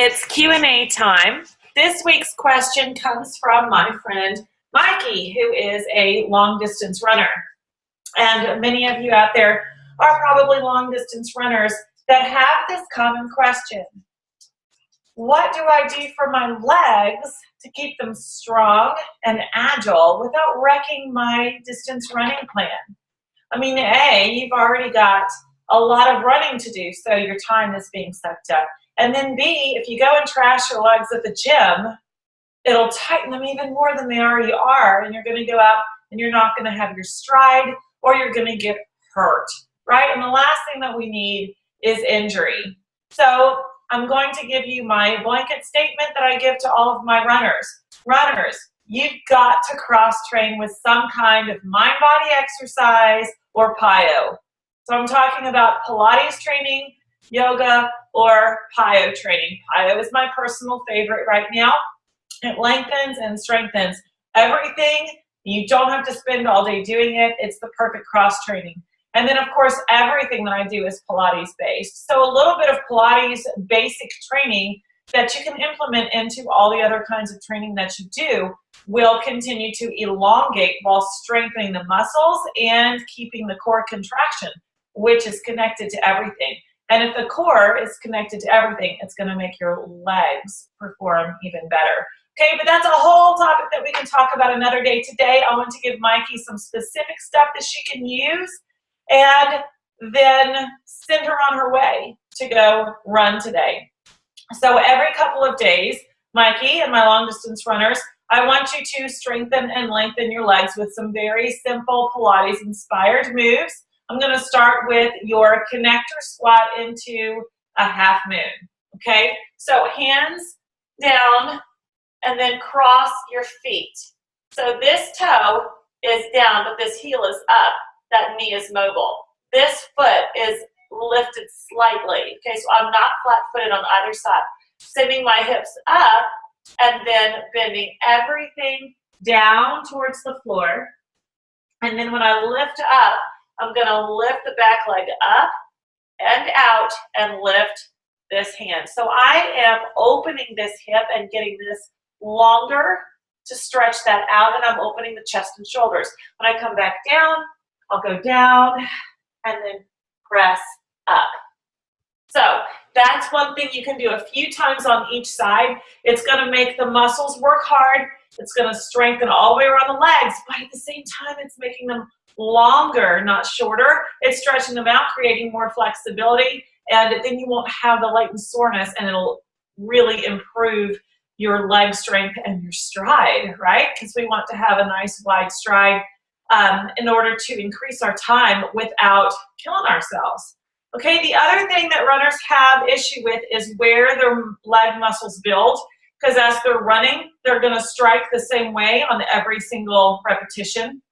It's Q&A time. This week's question comes from my friend Mikey, who is a long-distance runner. And many of you out there are probably long-distance runners that have this common question. What do I do for my legs to keep them strong and agile without wrecking my distance running plan? I mean, A, you've already got a lot of running to do, so your time is being sucked up. And then B, if you go and trash your legs at the gym, it'll tighten them even more than they already are, and you're going to go out and you're not going to have your stride, or you're going to get hurt, right? And the last thing that we need is injury. So I'm going to give you my blanket statement that I give to all of my runners. Runners, you've got to cross-train with some kind of mind-body exercise or PYO. So I'm talking about Pilates training, yoga, or PYO training. PYO is my personal favorite right now. It lengthens and strengthens everything. You don't have to spend all day doing it. It's the perfect cross training. And then, of course, everything that I do is Pilates based. So a little bit of Pilates basic training that you can implement into all the other kinds of training that you do will continue to elongate while strengthening the muscles and keeping the core contraction, which is connected to everything. And if the core is connected to everything, it's going to make your legs perform even better. Okay, but that's a whole topic that we can talk about another day. Today, I want to give Mikey some specific stuff that she can use and then send her on her way to go run today. So every couple of days, Mikey and my long distance runners, I want you to strengthen and lengthen your legs with some very simple Pilates inspired moves. I'm going to start with your connector squat into a half moon, okay? So hands down and then cross your feet. So this toe is down, but this heel is up. That knee is mobile. This foot is lifted slightly, okay? So I'm not flat-footed on either side. Sending my hips up and then bending everything down towards the floor. And then when I lift up, I'm going to lift the back leg up and out and lift this hand. So I am opening this hip and getting this longer to stretch that out, and I'm opening the chest and shoulders. When I come back down, I'll go down and then press up. So that's one thing you can do a few times on each side. It's going to make the muscles work hard. It's going to strengthen all the way around the legs, but at the same time, it's making them longer, not shorter. It's stretching them out, creating more flexibility, and then you won't have the latent soreness, and it'll really improve your leg strength and your stride, right? Because we want to have a nice wide stride in order to increase our time without killing ourselves. Okay, the other thing that runners have issue with is where their leg muscles build, because as they're running, they're going to strike the same way on every single repetition.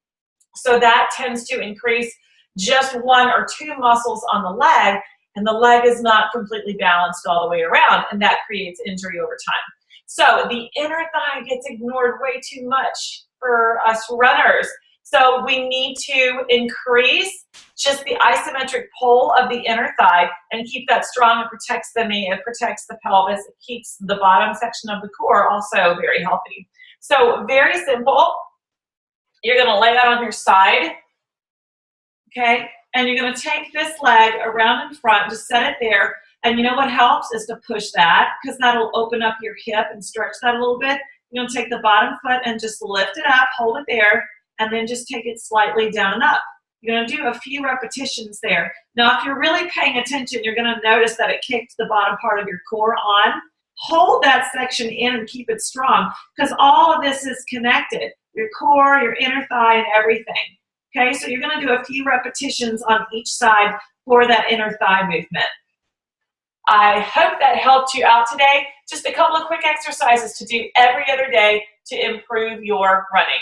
So that tends to increase just one or two muscles on the leg, and the leg is not completely balanced all the way around, and that creates injury over time. So the inner thigh gets ignored way too much for us runners. So we need to increase just the isometric pull of the inner thigh and keep that strong. It protects the knee, it protects the pelvis, it keeps the bottom section of the core also very healthy. So very simple. You're going to lay out on your side, okay? And you're going to take this leg around in front, just set it there. And you know what helps is to push that, because that'll open up your hip and stretch that a little bit. You're going to take the bottom foot and just lift it up, hold it there, and then just take it slightly down and up. You're going to do a few repetitions there. Now, if you're really paying attention, you're going to notice that it kicked the bottom part of your core on. Hold that section in and keep it strong, because all of this is connected. Your core, your inner thigh, and everything. Okay, so you're going to do a few repetitions on each side for that inner thigh movement. I hope that helped you out today. Just a couple of quick exercises to do every other day to improve your running.